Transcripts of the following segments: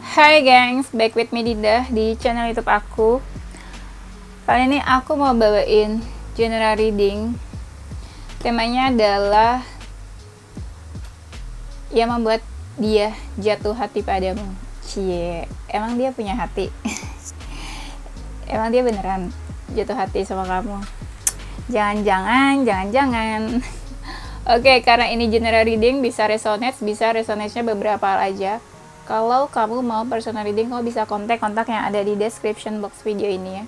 Hai gengs, back with me Dinda di channel YouTube aku. Kali ini aku mau bawain general reading. Temanya adalah yang membuat dia jatuh hati padamu. Cie, emang dia punya hati? Emang dia beneran jatuh hati sama kamu? Jangan-jangan. Oke, karena ini general reading bisa resonate-nya beberapa hal aja. Kalau kamu mau personal reading, kamu bisa kontak yang ada di description box video ini ya.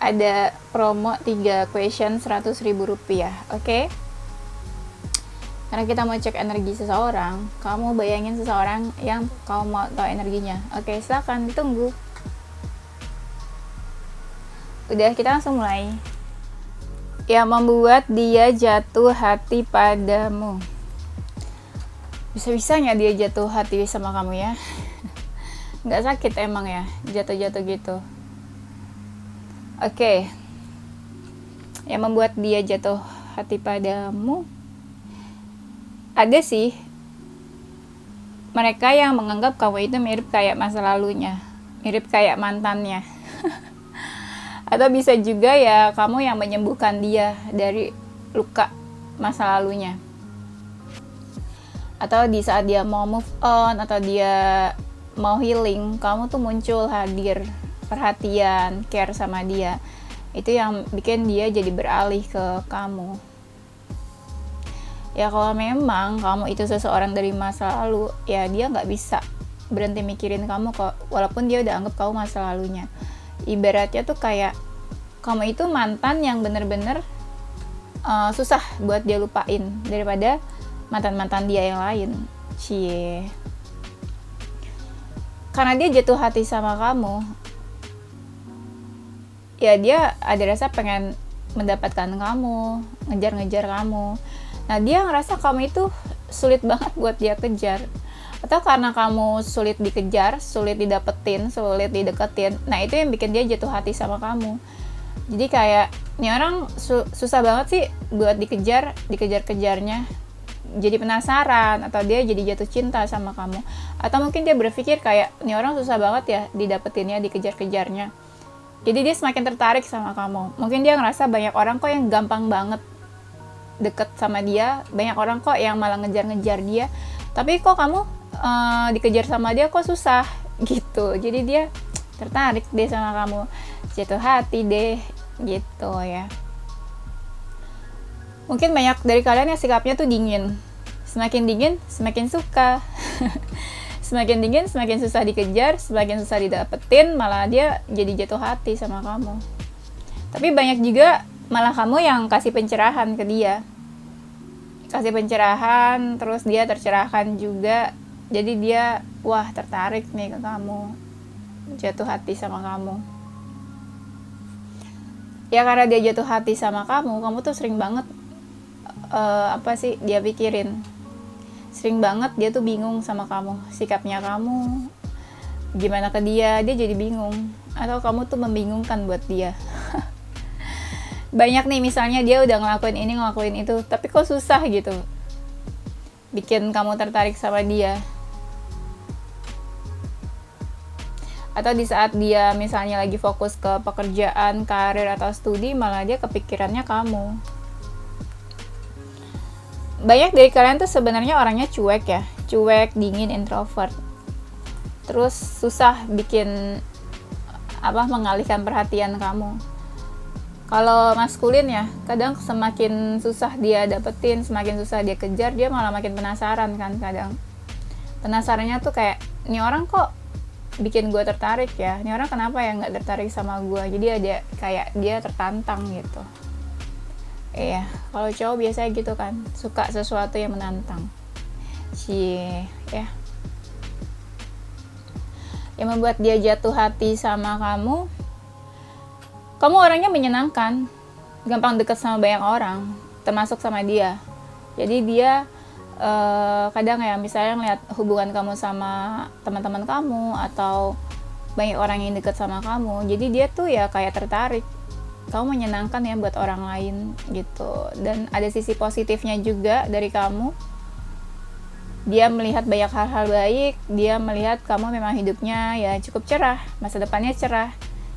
Ada promo 3 question 100.000 rupiah, oke? Karena kita mau cek energi seseorang, kamu bayangin seseorang yang kamu mau tahu energinya. Oke, silakan ditunggu. Udah, kita langsung mulai. Yang membuat dia jatuh hati padamu. Bisa-bisanya dia jatuh hati sama kamu ya. Nggak sakit emang ya jatuh-jatuh gitu. Oke. Yang membuat dia jatuh hati padamu, ada sih mereka yang menganggap kamu itu mirip kayak masa lalunya, mirip kayak mantannya. Atau bisa juga ya kamu yang menyembuhkan dia dari luka masa lalunya. Atau di saat dia mau move on atau dia mau healing, kamu tuh muncul, hadir, perhatian, care sama dia. Itu yang bikin dia jadi beralih ke kamu. Ya kalau memang kamu itu seseorang dari masa lalu, ya dia nggak bisa berhenti mikirin kamu kok, walaupun dia udah anggap kamu masa lalunya. Ibaratnya tuh kayak kamu itu mantan yang bener-bener susah buat dia lupain daripada mantan-mantan dia yang lain. Cie. Karena dia jatuh hati sama kamu, ya dia ada rasa pengen mendapatkan kamu, ngejar-ngejar kamu. Nah dia ngerasa kamu itu sulit banget buat dia kejar. Atau karena kamu sulit dikejar, sulit didapetin, sulit dideketin, nah itu yang bikin dia jatuh hati sama kamu. Jadi kayak ini orang susah banget sih buat dikejar-kejarnya. Jadi penasaran, atau dia jadi jatuh cinta sama kamu. Atau mungkin dia berpikir kayak ini orang susah banget ya didapetinnya, dikejar-kejarnya. Jadi dia semakin tertarik sama kamu. Mungkin dia ngerasa banyak orang kok yang gampang banget deket sama dia, banyak orang kok yang malah ngejar-ngejar dia, tapi kok kamu dikejar sama dia kok susah gitu. Jadi dia tertarik deh sama kamu, jatuh hati deh gitu ya. Mungkin banyak dari kalian yang sikapnya tuh dingin. Semakin dingin, semakin suka. Semakin dingin, semakin susah dikejar, semakin susah didapetin, malah dia jadi jatuh hati sama kamu. Tapi banyak juga malah kamu yang kasih pencerahan ke dia. Kasih pencerahan, terus dia tercerahkan juga. Jadi dia, wah tertarik nih ke kamu. Jatuh hati sama kamu. Ya karena dia jatuh hati sama kamu tuh sering banget dia pikirin. Sering banget dia tuh bingung sama kamu, sikapnya kamu gimana ke dia jadi bingung. Atau kamu tuh membingungkan buat dia. Banyak nih misalnya dia udah ngelakuin ini, ngelakuin itu, tapi kok susah gitu bikin kamu tertarik sama dia. Atau di saat dia misalnya lagi fokus ke pekerjaan, karir, atau studi, malah dia kepikirannya kamu. Banyak dari kalian tuh sebenarnya orangnya cuek ya, cuek, dingin, introvert. Terus susah bikin mengalihkan perhatian kamu. Kalau maskulin ya, kadang semakin susah dia dapetin, semakin susah dia kejar, dia malah makin penasaran kan kadang. Penasarannya tuh kayak, ini orang kok bikin gue tertarik ya, ini orang kenapa ya nggak tertarik sama gue. Jadi ada kayak dia tertantang gitu. Iya, kalau cowok biasanya gitu kan, suka sesuatu yang menantang. Cie, ya. Yang membuat dia jatuh hati sama kamu orangnya menyenangkan, gampang deket sama banyak orang, termasuk sama dia. Jadi dia kadang ya misalnya ngeliat hubungan kamu sama teman-teman kamu atau banyak orang yang deket sama kamu, jadi dia tuh ya kayak tertarik. Kamu menyenangkan ya buat orang lain gitu. Dan ada sisi positifnya juga dari kamu. dia melihat banyak hal-hal baik, dia melihat kamu memang hidupnya ya cukup cerah, masa depannya cerah.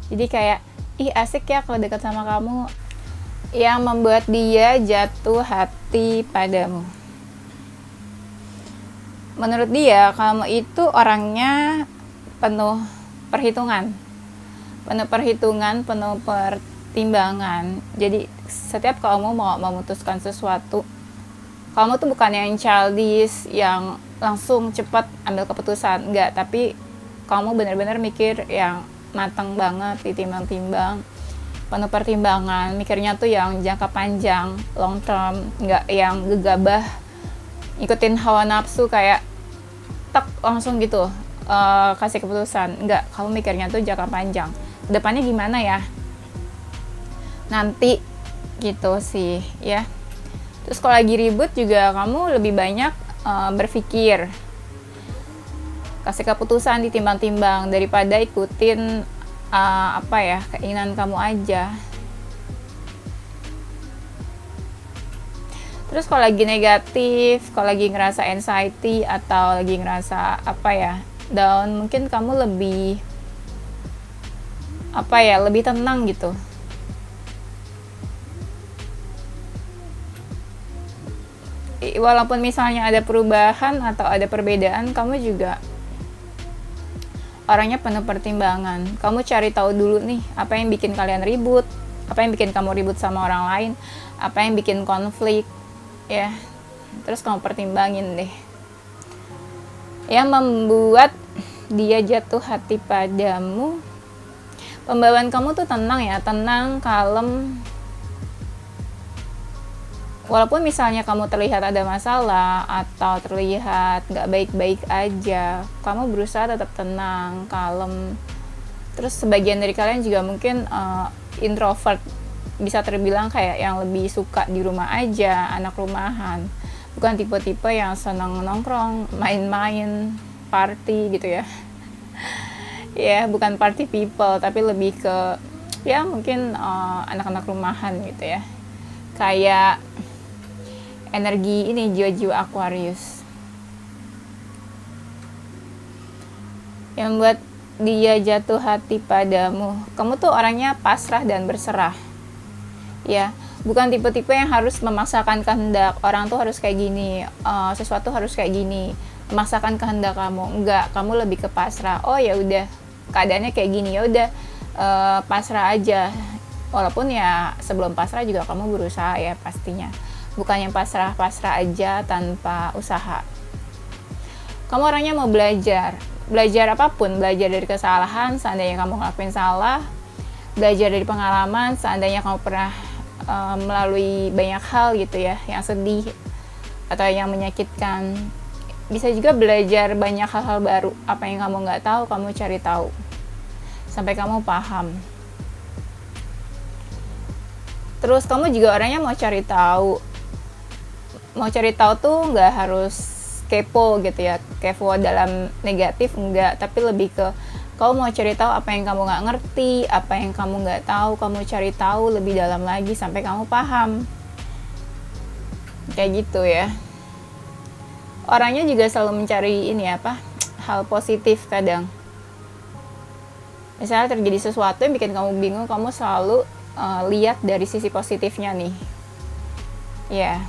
Jadi kayak, ih asik ya kalau dekat sama kamu, yang membuat dia jatuh hati padamu. Menurut dia, kamu itu orangnya penuh perhitungan, penuh pertimbangan. Jadi setiap kamu mau memutuskan sesuatu, kamu tuh bukan yang childish, yang langsung cepat ambil keputusan, enggak, tapi kamu benar-benar mikir yang matang banget, ditimbang-timbang, penuh pertimbangan, mikirnya tuh yang jangka panjang, long term, enggak yang gegabah, ikutin hawa nafsu kayak tak langsung gitu kasih keputusan. Enggak, kamu mikirnya tuh jangka panjang, depannya gimana ya nanti gitu sih ya. Terus kalau lagi ribut juga kamu lebih banyak berpikir, kasih keputusan ditimbang-timbang daripada ikutin keinginan kamu aja. Terus kalau lagi negatif, kalau lagi ngerasa anxiety atau lagi ngerasa down, mungkin kamu lebih lebih tenang gitu. Walaupun misalnya ada perubahan atau ada perbedaan, kamu juga orangnya penuh pertimbangan. Kamu cari tahu dulu nih, apa yang bikin kalian ribut, apa yang bikin kamu ribut sama orang lain, apa yang bikin konflik, ya. Terus kamu pertimbangin deh. Yang membuat dia jatuh hati padamu, pembawaan kamu tuh tenang ya, tenang, kalem. Walaupun misalnya kamu terlihat ada masalah atau terlihat gak baik-baik aja, kamu berusaha tetap tenang, kalem. Terus sebagian dari kalian juga mungkin introvert, bisa terbilang kayak yang lebih suka di rumah aja, anak rumahan. Bukan tipe-tipe yang senang nongkrong, main-main, party gitu ya. Ya, bukan party people, tapi lebih ke ya mungkin anak-anak rumahan gitu ya. Kayak energi ini, jiwa-jiwa Aquarius, yang buat dia jatuh hati padamu. Kamu tuh orangnya pasrah dan berserah, ya. Bukan tipe-tipe yang harus memaksakan kehendak orang tuh harus kayak gini, sesuatu harus kayak gini, memaksakan kehendak kamu. Enggak, kamu lebih ke pasrah. Oh ya udah, keadaannya kayak gini, ya udah, pasrah aja. Walaupun ya sebelum pasrah juga kamu berusaha ya pastinya. Bukan yang pasrah-pasrah aja tanpa usaha. Kamu orangnya mau belajar apapun, belajar dari kesalahan seandainya kamu ngelakuin salah, belajar dari pengalaman seandainya kamu pernah melalui banyak hal gitu ya, yang sedih atau yang menyakitkan. Bisa juga belajar banyak hal-hal baru, apa yang kamu nggak tahu kamu cari tahu sampai kamu paham. Terus kamu juga orangnya mau cari tahu tuh nggak harus kepo gitu ya, kepo dalam negatif enggak, tapi lebih ke kamu mau cari tahu apa yang kamu nggak ngerti, apa yang kamu nggak tahu, kamu cari tahu lebih dalam lagi sampai kamu paham, kayak gitu ya. Orangnya juga selalu mencari hal positif. Kadang misalnya terjadi sesuatu yang bikin kamu bingung, kamu selalu lihat dari sisi positifnya nih, ya.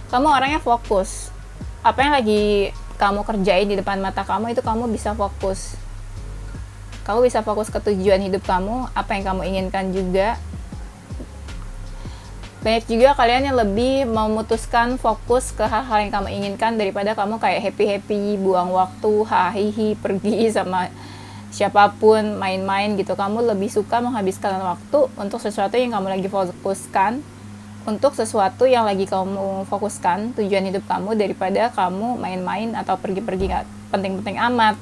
Kamu orangnya fokus. Apa yang lagi kamu kerjain di depan mata kamu itu kamu bisa fokus. Kamu bisa fokus ke tujuan hidup kamu, apa yang kamu inginkan juga. Banyak juga kalian yang lebih memutuskan fokus ke hal-hal yang kamu inginkan daripada kamu kayak happy-happy, buang waktu, hahihi, pergi sama siapapun, main-main gitu. Kamu lebih suka menghabiskan waktu untuk sesuatu yang kamu lagi fokuskan, untuk sesuatu yang lagi kamu fokuskan, tujuan hidup kamu, daripada kamu main-main atau pergi-pergi gak penting-penting amat.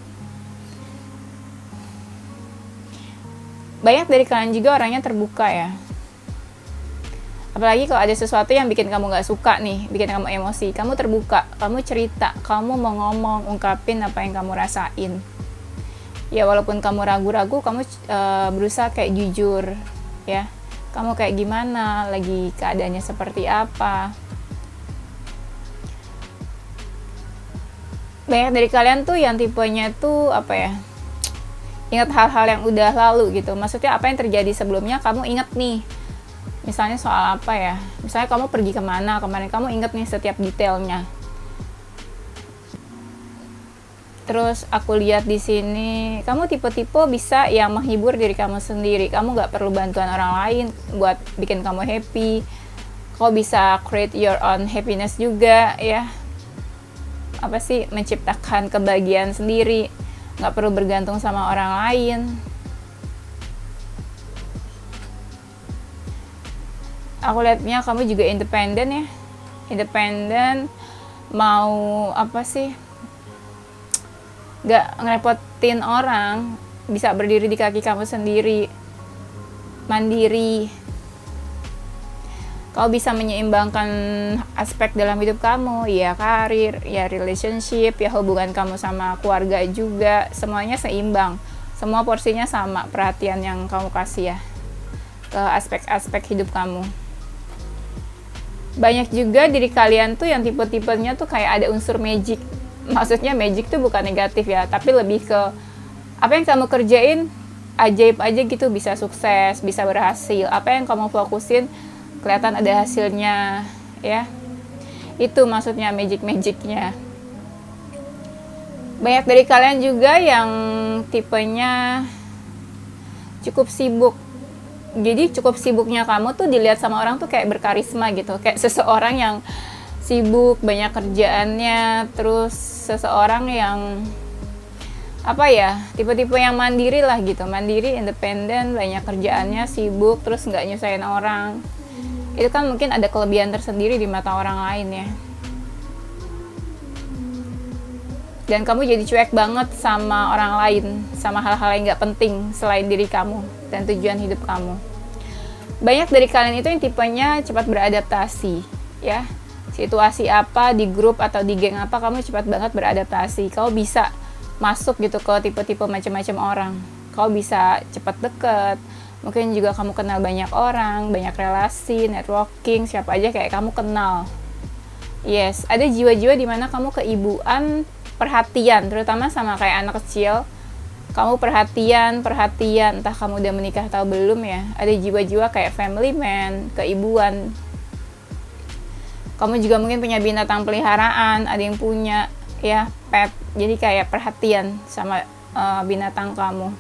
Banyak dari kalian juga orangnya terbuka ya. Apalagi kalau ada sesuatu yang bikin kamu gak suka nih, bikin kamu emosi, kamu terbuka, kamu cerita, kamu mau ngomong, ungkapin apa yang kamu rasain. Ya walaupun kamu ragu-ragu, kamu berusaha kayak jujur ya. kamu kayak gimana, lagi keadaannya seperti apa. Banyak dari kalian tuh yang tipenya tuh apa ya, ingat hal-hal yang udah lalu gitu. Maksudnya apa yang terjadi sebelumnya kamu ingat nih. Misalnya soal apa ya, misalnya kamu pergi kemana kemarin, kamu inget nih setiap detailnya. Terus aku lihat di sini kamu tipe-tipe bisa yang menghibur diri kamu sendiri. Kamu nggak perlu bantuan orang lain buat bikin kamu happy. Kau bisa create your own happiness juga ya. Apa sih, menciptakan kebahagiaan sendiri, nggak perlu bergantung sama orang lain. Aku lihatnya kamu juga independen ya, independen, mau apa sih, nggak ngerepotin orang, bisa berdiri di kaki kamu sendiri, mandiri. Kau bisa menyeimbangkan aspek dalam hidup kamu, ya karir, ya relationship, ya hubungan kamu sama keluarga juga, semuanya seimbang. Semua porsinya sama, perhatian yang kamu kasih ya ke aspek-aspek hidup kamu. Banyak juga diri kalian tuh yang tipe-tipenya tuh kayak ada unsur magic. Maksudnya magic tuh bukan negatif ya, tapi lebih ke apa yang kamu kerjain ajaib aja gitu, bisa sukses, bisa berhasil. Apa yang kamu fokusin kelihatan ada hasilnya ya. Itu maksudnya magic-magicnya. Banyak dari kalian juga yang tipenya cukup sibuk. Jadi cukup sibuknya kamu tuh dilihat sama orang tuh kayak berkarisma gitu. Kayak seseorang yang sibuk, banyak kerjaannya. Terus seseorang yang apa ya, tipe-tipe yang mandiri lah gitu. Mandiri, independen, banyak kerjaannya, sibuk, terus nggak nyusahin orang. Itu kan mungkin ada kelebihan tersendiri di mata orang lain ya. Dan kamu jadi cuek banget sama orang lain, sama hal-hal yang gak penting selain diri kamu dan tujuan hidup kamu. Banyak dari kalian itu yang tipenya cepat beradaptasi ya. Situasi apa, di grup atau di geng apa, kamu cepat banget beradaptasi. Kau bisa masuk gitu ke tipe-tipe macam-macam orang. Kau bisa cepat deket. Mungkin juga kamu kenal banyak orang, banyak relasi, networking, siapa aja kayak kamu kenal. Yes, ada jiwa-jiwa di mana kamu keibuan, perhatian, terutama sama kayak anak kecil. Kamu perhatian, entah kamu udah menikah atau belum ya. Ada jiwa-jiwa kayak family man, keibuan. Kamu juga mungkin punya binatang peliharaan, ada yang punya ya pet. Jadi kayak perhatian sama binatang kamu.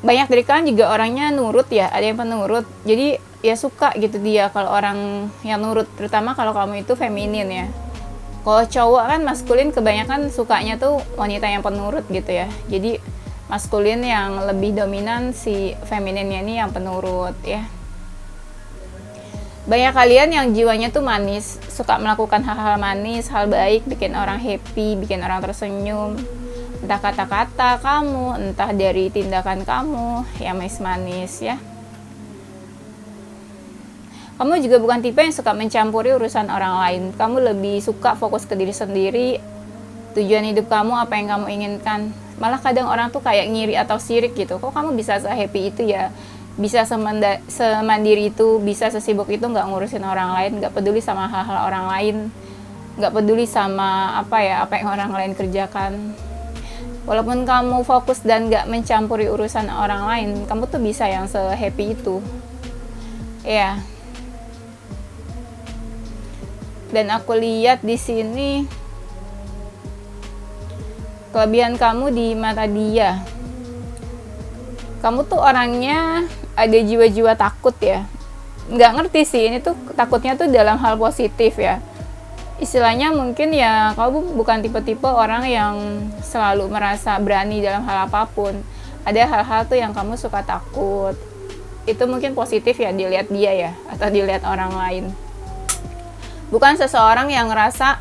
Banyak dari kalian juga orangnya nurut ya, ada yang penurut. Jadi ya suka gitu dia kalau orang yang nurut, terutama kalau kamu itu feminin ya. Kalau cowok kan maskulin kebanyakan sukanya tuh wanita yang penurut gitu ya. Jadi maskulin yang lebih dominan, si femininnya ini yang penurut ya. Banyak kalian yang jiwanya tuh manis, suka melakukan hal-hal manis, hal baik, bikin orang happy, bikin orang tersenyum. Entah kata-kata kamu, entah dari tindakan kamu yang manis ya. Kamu juga bukan tipe yang suka mencampuri urusan orang lain. Kamu lebih suka fokus ke diri sendiri, tujuan hidup kamu, apa yang kamu inginkan. Malah kadang orang tuh kayak ngiri atau sirik gitu. Kok kamu bisa se-happy itu ya? Bisa semandiri itu, bisa sesibuk itu, nggak ngurusin orang lain, nggak peduli sama hal-hal orang lain, nggak peduli sama apa yang orang lain kerjakan. Walaupun kamu fokus dan gak mencampuri urusan orang lain, kamu tuh bisa yang se-happy itu. Ya. Dan aku lihat di sini kelebihan kamu di mata dia. Kamu tuh orangnya ada jiwa-jiwa takut ya. Nggak ngerti sih, ini tuh takutnya tuh dalam hal positif ya. Istilahnya mungkin ya kamu bukan tipe-tipe orang yang selalu merasa berani dalam hal apapun. Ada hal-hal tuh yang kamu suka takut. Itu mungkin positif ya dilihat dia ya, atau dilihat orang lain. Bukan seseorang yang ngerasa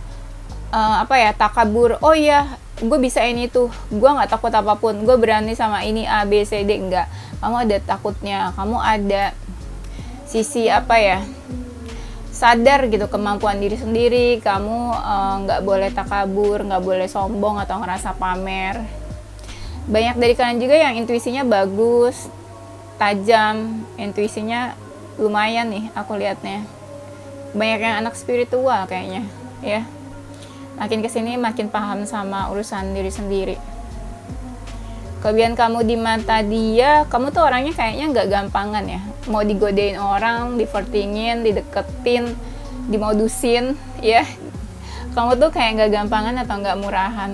takabur. Oh iya, gue bisa ini tuh, gue nggak takut apapun, gue berani sama ini A B C D. Enggak, kamu ada takutnya, kamu ada sisi sadar gitu kemampuan diri sendiri. Kamu nggak boleh takabur, nggak boleh sombong atau ngerasa pamer. Banyak dari kalian juga yang intuisinya bagus, tajam, intuisinya lumayan nih aku lihatnya. Banyak yang anak spiritual kayaknya ya. Makin kesini makin paham sama urusan diri sendiri. Kelebihan kamu di mata dia, kamu tuh orangnya kayaknya nggak gampangan ya. Mau digodain orang, divertingin, dideketin, dimodusin ya. Kamu tuh kayak nggak gampangan atau nggak murahan.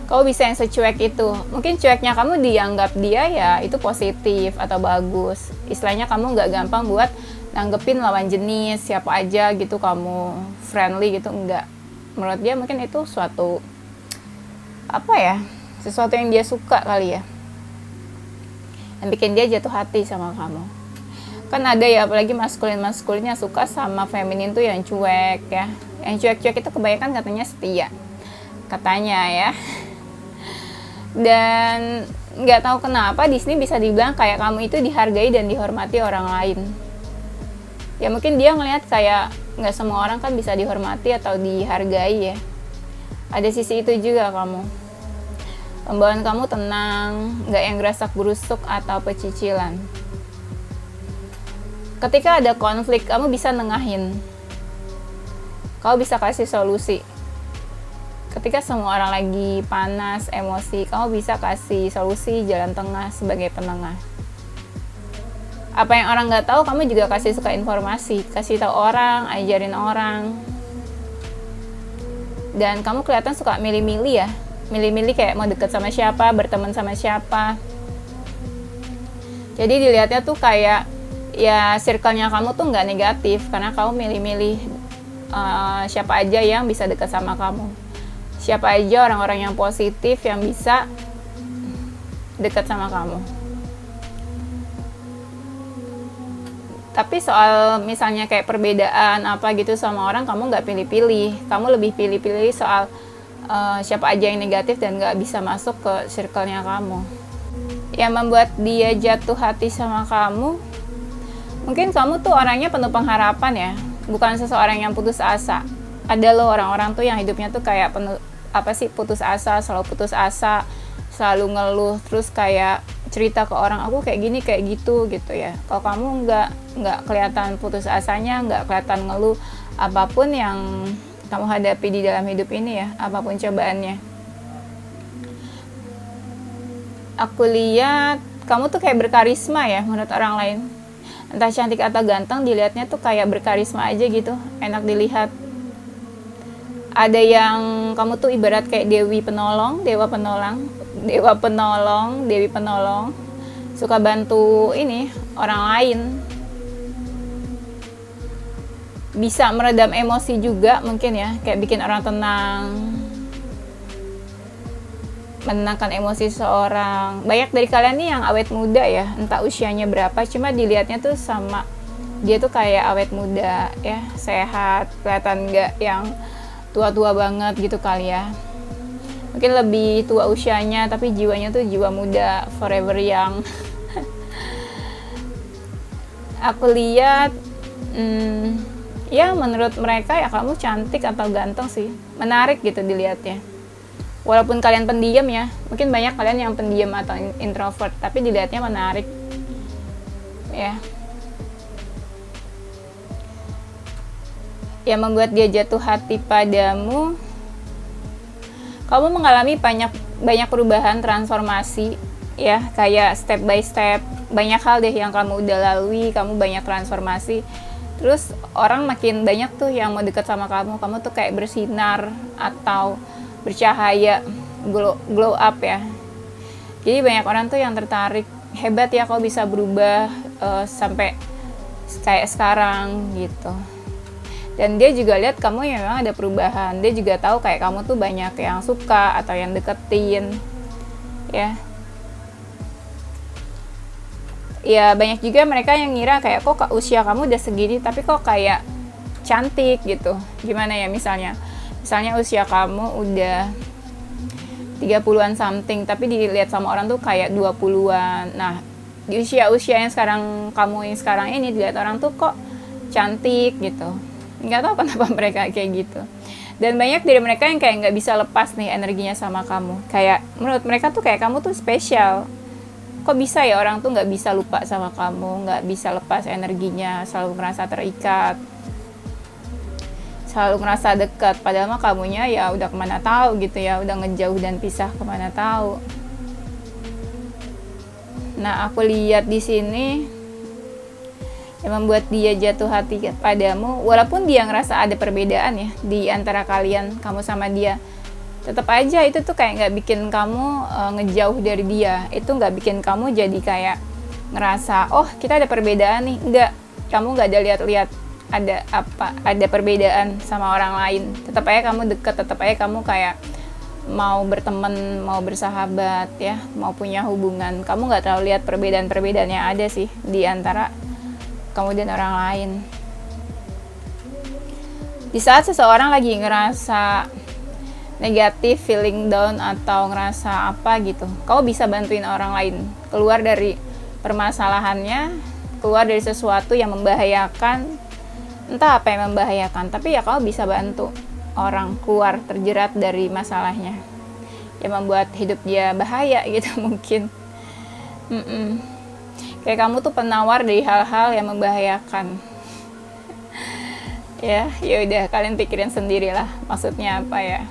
Kamu bisa yang secuek itu. Mungkin cueknya kamu dianggap dia ya itu positif atau bagus. Istilahnya kamu nggak gampang buat nanggepin lawan jenis, siapa aja gitu kamu friendly gitu, enggak. Menurut dia mungkin itu suatu apa ya, sesuatu yang dia suka kali ya, yang bikin dia jatuh hati sama kamu. Kan ada ya, apalagi maskulin-maskulinnya suka sama feminin tuh yang cuek ya. Yang cuek-cuek itu kebanyakan katanya setia, katanya ya. Dan nggak tahu kenapa di sini bisa dibilang kayak kamu itu dihargai dan dihormati orang lain. Ya mungkin dia ngelihat kayak nggak semua orang kan bisa dihormati atau dihargai ya. Ada sisi itu juga kamu. Pembawaan kamu tenang, nggak yang gerasak gerusuk atau pecicilan. Ketika ada konflik, kamu bisa nengahin. Kamu bisa kasih solusi. Ketika semua orang lagi panas, emosi, kamu bisa kasih solusi, jalan tengah sebagai penengah. Apa yang orang nggak tahu, kamu juga kasih suka informasi, kasih tahu orang, ajarin orang. Dan kamu kelihatan suka milih-milih ya, milih-milih kayak mau deket sama siapa, berteman sama siapa. Jadi dilihatnya tuh kayak ya circle-nya kamu tuh nggak negatif karena kamu milih-milih siapa aja yang bisa deket sama kamu, siapa aja orang-orang yang positif yang bisa deket sama kamu. Tapi soal misalnya kayak perbedaan apa gitu sama orang, kamu nggak pilih-pilih. Kamu lebih pilih-pilih soal siapa aja yang negatif dan nggak bisa masuk ke circle-nya kamu. Yang membuat dia jatuh hati sama kamu, mungkin kamu tuh orangnya penuh pengharapan ya. Bukan seseorang yang putus asa. Ada loh orang-orang tuh yang hidupnya tuh kayak penuh, putus asa, selalu ngeluh, terus kayak cerita ke orang, aku kayak gini kayak gitu ya. Kalau kamu nggak kelihatan putus asanya, nggak kelihatan ngeluh apapun yang kamu hadapi di dalam hidup ini ya, apapun cobaannya. Aku lihat kamu tuh kayak berkarisma ya menurut orang lain. Entah cantik atau ganteng, dilihatnya tuh kayak berkarisma aja gitu, enak dilihat. Ada yang kamu tuh ibarat kayak dewi penolong, suka bantu ini orang lain, bisa meredam emosi juga mungkin ya, kayak bikin orang tenang, menenangkan emosi seorang. Banyak dari kalian nih yang awet muda ya, entah usianya berapa, cuma dilihatnya tuh sama dia tuh kayak awet muda ya, sehat, kelihatan nggak yang tua-tua banget gitu kali ya. Mungkin lebih tua usianya tapi jiwanya tuh jiwa muda, forever young. Aku lihat ya menurut mereka ya kamu cantik atau ganteng sih, menarik gitu dilihatnya. Walaupun kalian pendiam ya, mungkin banyak kalian yang pendiam atau introvert, tapi dilihatnya menarik ya. Yang membuat dia jatuh hati padamu, kamu mengalami banyak perubahan, transformasi ya, kayak step by step, banyak hal deh yang kamu udah lalui, kamu banyak transformasi. Terus orang makin banyak tuh yang mau deket sama kamu tuh kayak bersinar atau bercahaya, glow up ya. Jadi banyak orang tuh yang tertarik, hebat ya kau bisa berubah sampai kayak sekarang gitu. Dan dia juga lihat kamu yang memang ada perubahan, dia juga tahu kayak kamu tuh banyak yang suka atau yang deketin ya. Ya banyak juga mereka yang ngira kayak kok usia kamu udah segini tapi kok kayak cantik gitu. Gimana ya, misalnya usia kamu udah 30-an something tapi dilihat sama orang tuh kayak 20-an. Nah, di usia yang sekarang kamu yang sekarang ini dilihat orang tuh kok cantik gitu. Nggak tahu kenapa mereka kayak gitu. Dan banyak dari mereka yang kayak nggak bisa lepas nih energinya sama kamu. Kayak menurut mereka tuh kayak kamu tuh spesial. kok bisa ya orang tuh nggak bisa lupa sama kamu, nggak bisa lepas energinya, selalu ngerasa terikat, selalu ngerasa dekat, padahal mah kamunya ya udah kemana tahu gitu ya, udah ngejauh dan pisah kemana tahu. Nah, aku lihat di sini yang membuat dia jatuh hati padamu, walaupun dia ngerasa ada perbedaan ya di antara kalian, kamu sama dia, tetap aja itu tuh kayak nggak bikin kamu ngejauh dari dia. Itu nggak bikin kamu jadi kayak ngerasa, oh kita ada perbedaan nih. Nggak, kamu nggak ada lihat-lihat ada perbedaan sama orang lain. Tetap aja kamu dekat, tetap aja kamu kayak mau berteman, mau bersahabat ya, mau punya hubungan. Kamu nggak terlalu lihat perbedaan-perbedaan yang ada sih di antara kamu dan orang lain. Di saat seseorang lagi ngerasa negatif, feeling down atau ngerasa apa gitu, kamu bisa bantuin orang lain keluar dari permasalahannya, keluar dari sesuatu yang membahayakan, entah apa yang membahayakan, tapi ya kamu bisa bantu orang keluar terjerat dari masalahnya yang membuat hidup dia bahaya gitu mungkin. Kayak kamu tuh penawar dari hal-hal yang membahayakan. Ya udah, kalian pikirin sendirilah maksudnya apa ya.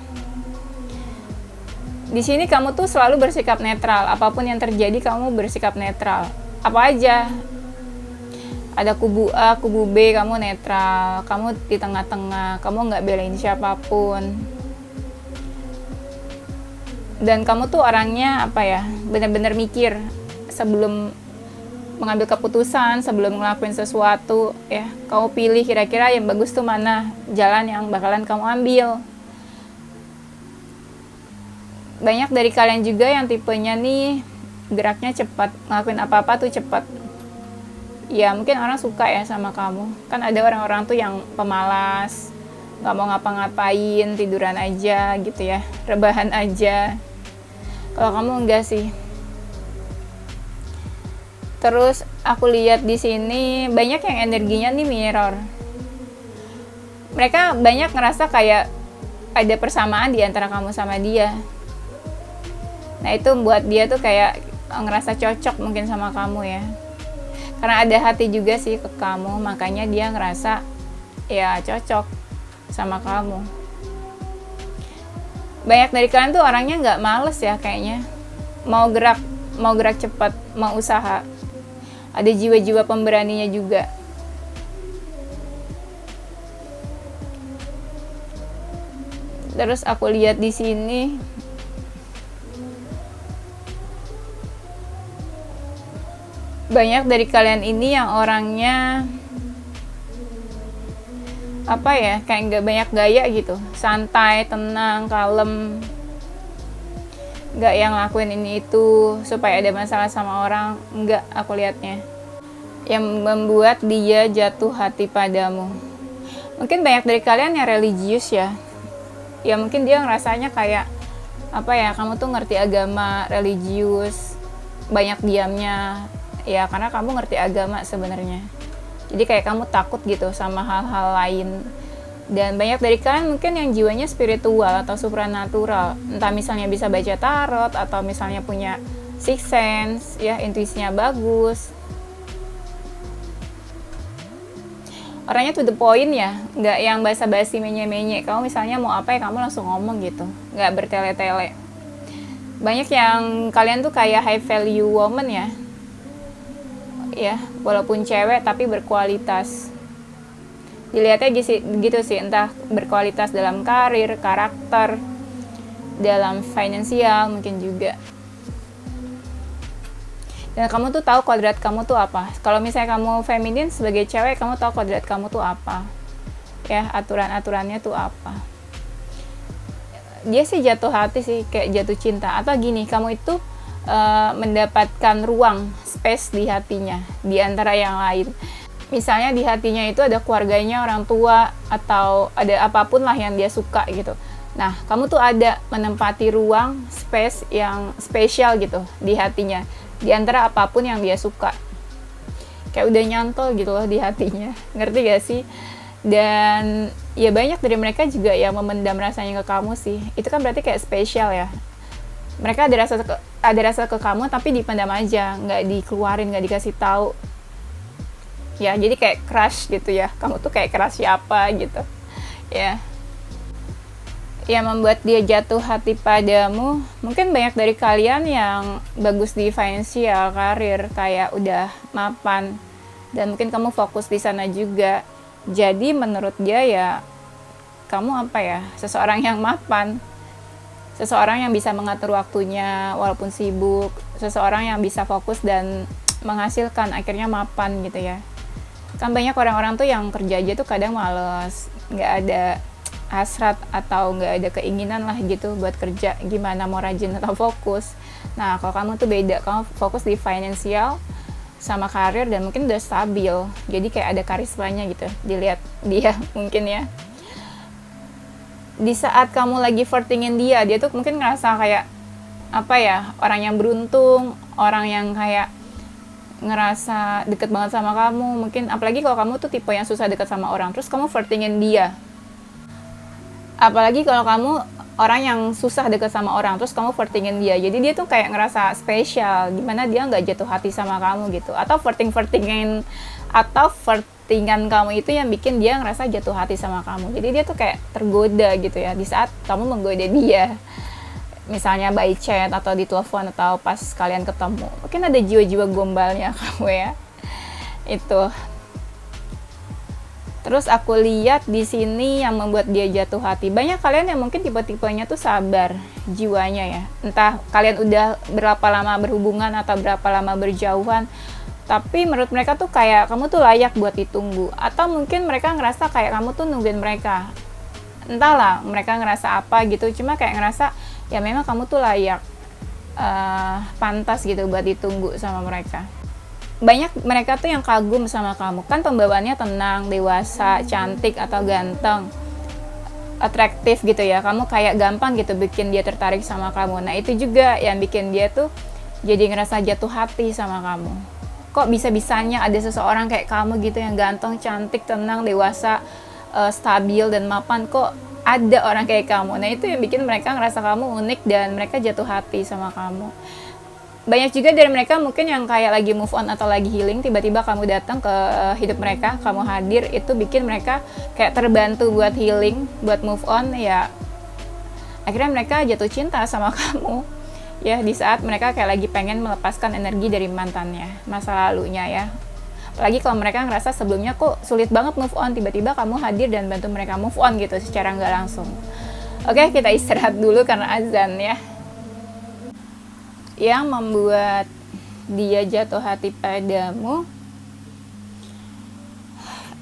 Di sini kamu tuh selalu bersikap netral, apapun yang terjadi kamu bersikap netral. Apa aja, ada kubu A, kubu B, kamu netral, kamu di tengah-tengah, kamu nggak belain siapapun. Dan kamu tuh orangnya apa ya, benar-benar mikir sebelum mengambil keputusan, sebelum ngelakuin sesuatu ya. Kamu pilih kira-kira yang bagus tuh mana jalan yang bakalan kamu ambil. Banyak dari kalian juga yang tipenya nih geraknya cepat, ngelakuin apa-apa tuh cepat. Ya mungkin orang suka ya sama kamu. Kan ada orang-orang tuh yang pemalas, gak mau ngapa-ngapain, tiduran aja gitu ya, rebahan aja. Kalau kamu enggak sih. Terus aku lihat di sini banyak yang energinya nih mirror. Mereka banyak ngerasa kayak ada persamaan di antara kamu sama dia. Nah itu membuat dia tuh kayak ngerasa cocok mungkin sama kamu ya. Karena ada hati juga sih ke kamu, makanya dia ngerasa ya cocok sama kamu. Banyak dari kalian tuh orangnya nggak males ya kayaknya. Mau gerak cepat, mau usaha. Ada jiwa-jiwa pemberaninya juga. Terus aku lihat di sini banyak dari kalian ini yang orangnya apa ya, kayak nggak banyak gaya gitu, santai, tenang, kalem, nggak yang lakuin ini itu supaya ada masalah sama orang, nggak aku lihatnya. Yang membuat dia jatuh hati padamu, mungkin banyak dari kalian yang religius ya mungkin dia ngerasanya kayak apa ya, kamu tuh ngerti agama, religius, banyak diamnya ya karena kamu ngerti agama sebenarnya. Jadi kayak kamu takut gitu sama hal-hal lain. Dan banyak dari kalian mungkin yang jiwanya spiritual atau supranatural, entah misalnya bisa baca tarot atau misalnya punya sixth sense ya, intuisinya bagus. Orangnya to the point ya, nggak yang basa-basi menye-menye. Kamu misalnya mau apa ya kamu langsung ngomong gitu, nggak bertele-tele. Banyak yang kalian tuh kayak high value woman ya, walaupun cewek tapi berkualitas. Dilihatnya gitu sih, entah berkualitas dalam karir, karakter, dalam finansial mungkin juga. Dan kamu tuh tahu kodrat kamu tuh apa. Kalau misalnya kamu feminin sebagai cewek, kamu tahu kodrat kamu tuh apa ya, aturan-aturannya tuh apa. Dia sih jatuh hati sih, kayak jatuh cinta. Atau gini, kamu itu mendapatkan ruang, space di hatinya di antara yang lain. Misalnya di hatinya itu ada keluarganya, orang tua, atau ada apapun lah yang dia suka gitu. Nah, kamu tuh ada menempati ruang, space yang spesial gitu di hatinya, di antara apapun yang dia suka. Kayak udah nyantol gitu loh di hatinya, ngerti gak sih? Dan ya banyak dari mereka juga yang memendam rasanya ke kamu sih. Itu kan berarti kayak spesial ya. Mereka ada rasa ke kamu tapi dipendam aja, nggak dikeluarin, nggak dikasih tahu. Ya, jadi kayak crush gitu ya. Kamu tuh kayak crush siapa gitu. Ya. Yang membuat dia jatuh hati padamu, mungkin banyak dari kalian yang bagus di finansial, karir, kayak udah mapan, dan mungkin kamu fokus di sana juga. Jadi menurut dia ya, kamu apa ya, seseorang yang mapan, seseorang yang bisa mengatur waktunya walaupun sibuk, seseorang yang bisa fokus dan menghasilkan, akhirnya mapan gitu ya. Kan banyak orang-orang tuh yang kerja aja tuh kadang males, nggak ada hasrat atau nggak ada keinginan lah gitu buat kerja, gimana mau rajin atau fokus. Nah, kalau kamu tuh beda, kamu fokus di finansial sama karir dan mungkin udah stabil, jadi kayak ada karismanya gitu dilihat dia mungkin ya. Di saat kamu lagi flirtingin dia tuh mungkin ngerasa kayak apa ya, orang yang beruntung, orang yang kayak ngerasa deket banget sama kamu. Mungkin apalagi kalau kamu tuh tipe yang susah deket sama orang, terus kamu flirtingin dia. Apalagi kalau kamu orang yang susah deket sama orang, terus kamu flirtingin dia. Jadi dia tuh kayak ngerasa spesial, dimana dia nggak jatuh hati sama kamu gitu. Atau flirtingan kamu itu yang bikin dia ngerasa jatuh hati sama kamu. Jadi dia tuh kayak tergoda gitu ya, di saat kamu menggoda dia. Misalnya by chat atau di telepon atau pas kalian ketemu. Mungkin ada jiwa-jiwa gombalnya kamu ya. Itu. Terus aku lihat di sini yang membuat dia jatuh hati. Banyak kalian yang mungkin tipe-tipenya tuh sabar jiwanya ya. Entah kalian udah berapa lama berhubungan atau berapa lama berjauhan, tapi menurut mereka tuh kayak kamu tuh layak buat ditunggu. Atau mungkin mereka ngerasa kayak kamu tuh nungguin mereka. Entahlah mereka ngerasa apa gitu, cuma kayak ngerasa ya memang kamu tuh layak, pantas gitu buat ditunggu sama mereka. Banyak mereka tuh yang kagum sama kamu, kan pembawaannya tenang, dewasa, cantik atau ganteng, atraktif gitu ya. Kamu kayak gampang gitu bikin dia tertarik sama kamu. Nah itu juga yang bikin dia tuh jadi ngerasa jatuh hati sama kamu. Kok bisa-bisanya ada seseorang kayak kamu gitu yang ganteng, cantik, tenang, dewasa, stabil dan mapan, kok ada orang kayak kamu. Nah itu yang bikin mereka ngerasa kamu unik dan mereka jatuh hati sama kamu. Banyak juga dari mereka mungkin yang kayak lagi move on atau lagi healing, tiba-tiba kamu datang ke hidup mereka, kamu hadir, itu bikin mereka kayak terbantu buat healing, buat move on ya. Akhirnya mereka jatuh cinta sama kamu ya, di saat mereka kayak lagi pengen melepaskan energi dari mantannya, masa lalunya ya. Apalagi kalau mereka ngerasa sebelumnya kok sulit banget move on, tiba-tiba kamu hadir dan bantu mereka move on gitu secara nggak langsung. Oke, kita istirahat dulu karena azan ya. Yang membuat dia jatuh hati padamu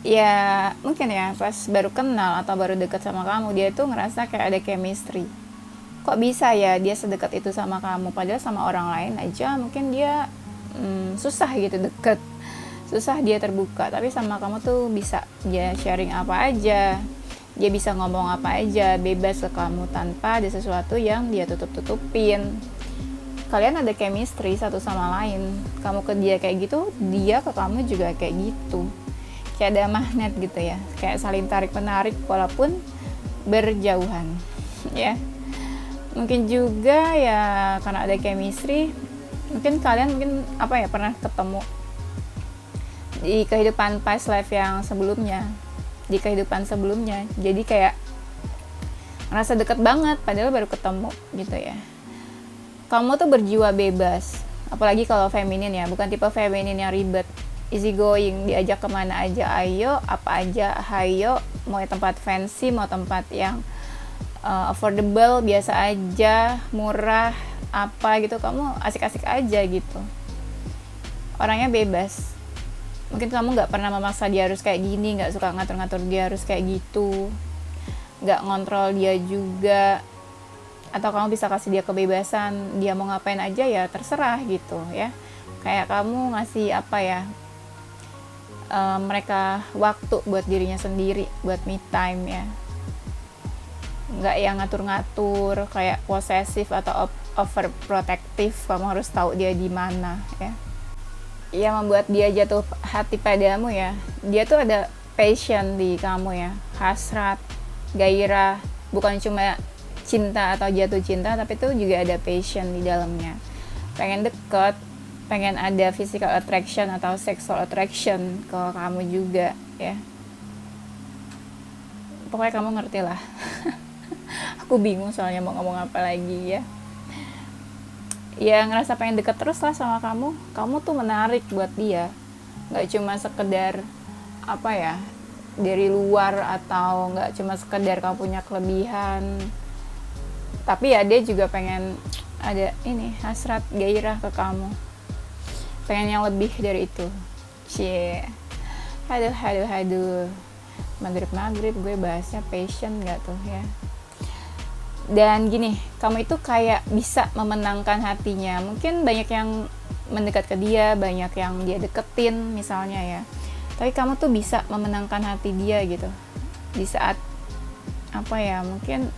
ya mungkin ya pas baru kenal atau baru dekat sama kamu, dia tuh ngerasa kayak ada chemistry. Kok bisa ya dia sedekat itu sama kamu, padahal sama orang lain aja mungkin dia susah gitu deket, susah dia terbuka, tapi sama kamu tuh bisa dia sharing apa aja, dia bisa ngomong apa aja, bebas ke kamu tanpa ada sesuatu yang dia tutup-tutupin. Kalian ada chemistry satu sama lain, kamu ke dia kayak gitu, dia ke kamu juga kayak gitu, kayak ada magnet gitu ya, kayak saling tarik menarik walaupun berjauhan ya. Mungkin juga ya karena ada chemistry, mungkin kalian apa ya, pernah ketemu di kehidupan past life yang sebelumnya, di kehidupan sebelumnya, jadi kayak ngerasa deket banget padahal baru ketemu gitu ya. Kamu tuh berjiwa bebas, apalagi kalau feminin ya, bukan tipe feminin yang ribet, easy going, diajak kemana aja ayo, apa aja hayo, mau tempat fancy, mau tempat yang affordable, biasa aja, murah, apa gitu, kamu asik-asik aja gitu. Orangnya bebas. Mungkin kamu gak pernah memaksa dia harus kayak gini, gak suka ngatur-ngatur dia harus kayak gitu, gak ngontrol dia juga. Atau kamu bisa kasih dia kebebasan, dia mau ngapain aja ya terserah gitu ya. Kayak kamu ngasih apa ya, mereka waktu buat dirinya sendiri, buat me time ya. Nggak yang ngatur-ngatur, kayak posesif atau overprotective, kamu harus tahu dia di mana ya. Yang membuat dia jatuh hati padamu ya, dia tuh ada passion di kamu ya, hasrat, gairah, bukan cuma cinta atau jatuh cinta, tapi itu juga ada passion di dalamnya, pengen deket, pengen ada physical attraction atau sexual attraction ke kamu juga ya. Pokoknya kamu ngerti lah. Aku bingung soalnya mau ngomong apa lagi ya. Ya ngerasa pengen deket terus lah sama kamu. Kamu tuh menarik buat dia, nggak cuma sekedar apa ya, dari luar, atau nggak cuma sekedar kamu punya kelebihan, tapi ya dia juga pengen ada ini, hasrat gairah ke kamu, pengen yang lebih dari itu. Cie, aduh, maghrib gue bahasnya passion nggak tuh ya. Dan gini, kamu itu kayak bisa memenangkan hatinya. Mungkin banyak yang mendekat ke dia, banyak yang dia deketin misalnya ya, tapi kamu tuh bisa memenangkan hati dia gitu. Di saat apa ya, mungkin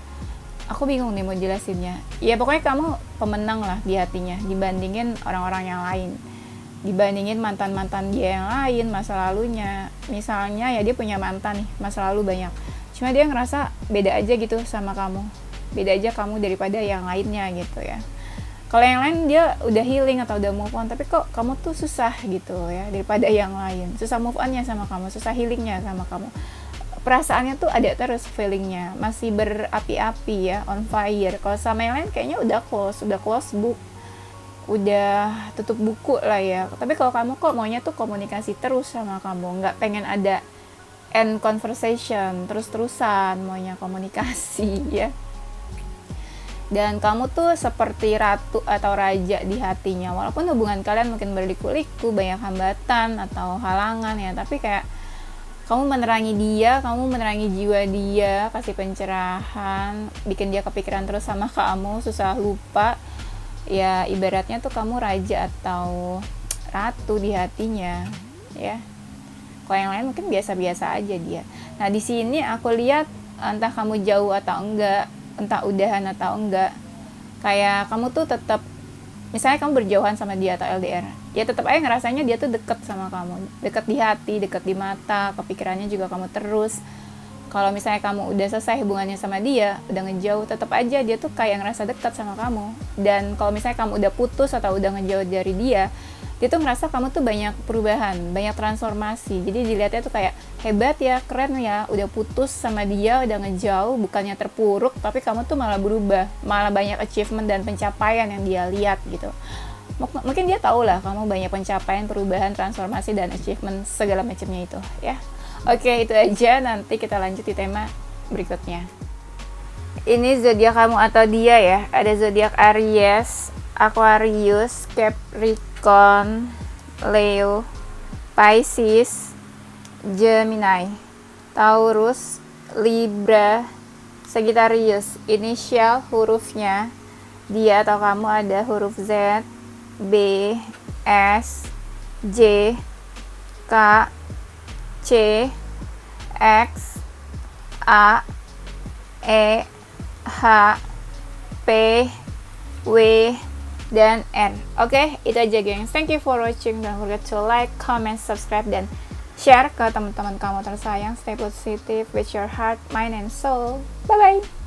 aku bingung nih mau jelasinnya. Ya pokoknya kamu pemenang lah di hatinya, dibandingin orang-orang yang lain, dibandingin mantan-mantan dia yang lain, masa lalunya. Misalnya ya dia punya mantan nih, masa lalu banyak, cuma dia ngerasa beda aja gitu sama kamu, beda aja kamu daripada yang lainnya gitu ya. Kalau yang lain dia udah healing atau udah move on, tapi kok kamu tuh susah gitu ya daripada yang lain, susah move onnya sama kamu, susah healingnya sama kamu. Perasaannya tuh ada terus, feelingnya masih berapi-api ya, on fire. Kalau sama yang lain kayaknya udah close book, udah tutup buku lah ya. Tapi kalau kamu kok maunya tuh komunikasi terus sama kamu, nggak pengen ada end conversation, terus-terusan maunya komunikasi ya. Dan kamu tuh seperti ratu atau raja di hatinya, walaupun hubungan kalian mungkin berliku-liku, banyak hambatan atau halangan ya, tapi kayak kamu menerangi dia, kamu menerangi jiwa dia, kasih pencerahan, bikin dia kepikiran terus sama kamu, susah lupa ya. Ibaratnya tuh kamu raja atau ratu di hatinya ya. Kalau yang lain mungkin biasa-biasa aja dia. Nah di sini aku lihat entah kamu jauh atau enggak, entah udahan atau enggak, kayak kamu tuh tetap, misalnya kamu berjauhan sama dia atau LDR, ya tetap aja ngerasanya dia tuh deket sama kamu, deket di hati, deket di mata, kepikirannya juga kamu terus. Kalau misalnya kamu udah selesai hubungannya sama dia, udah ngejauh, tetap aja dia tuh kayak ngerasa deket sama kamu. Dan kalau misalnya kamu udah putus atau udah ngejauh dari dia tuh ngerasa kamu tuh banyak perubahan, banyak transformasi. Jadi dilihatnya tuh kayak hebat ya, keren ya, udah putus sama dia, udah ngejauh, bukannya terpuruk, tapi kamu tuh malah berubah, malah banyak achievement dan pencapaian yang dia lihat gitu. Mungkin dia tahu lah kamu banyak pencapaian, perubahan, transformasi, dan achievement segala macamnya itu ya. Oke, itu aja, nanti kita lanjut di tema berikutnya. Ini zodiak kamu atau dia ya. Ada zodiak Aries, Aquarius, Capricorn, Leo, Pisces, Gemini, Taurus, Libra, Sagittarius. Inisial hurufnya dia atau kamu ada huruf Z, B, S, J, K, C, X, A, E, H, P, W, dan R. Oke, itu aja gengs. Thank you for watching. Don't forget to like, comment, subscribe, dan share ke teman-teman kamu tersayang. Stay positive with your heart, mind, and soul. Bye-bye.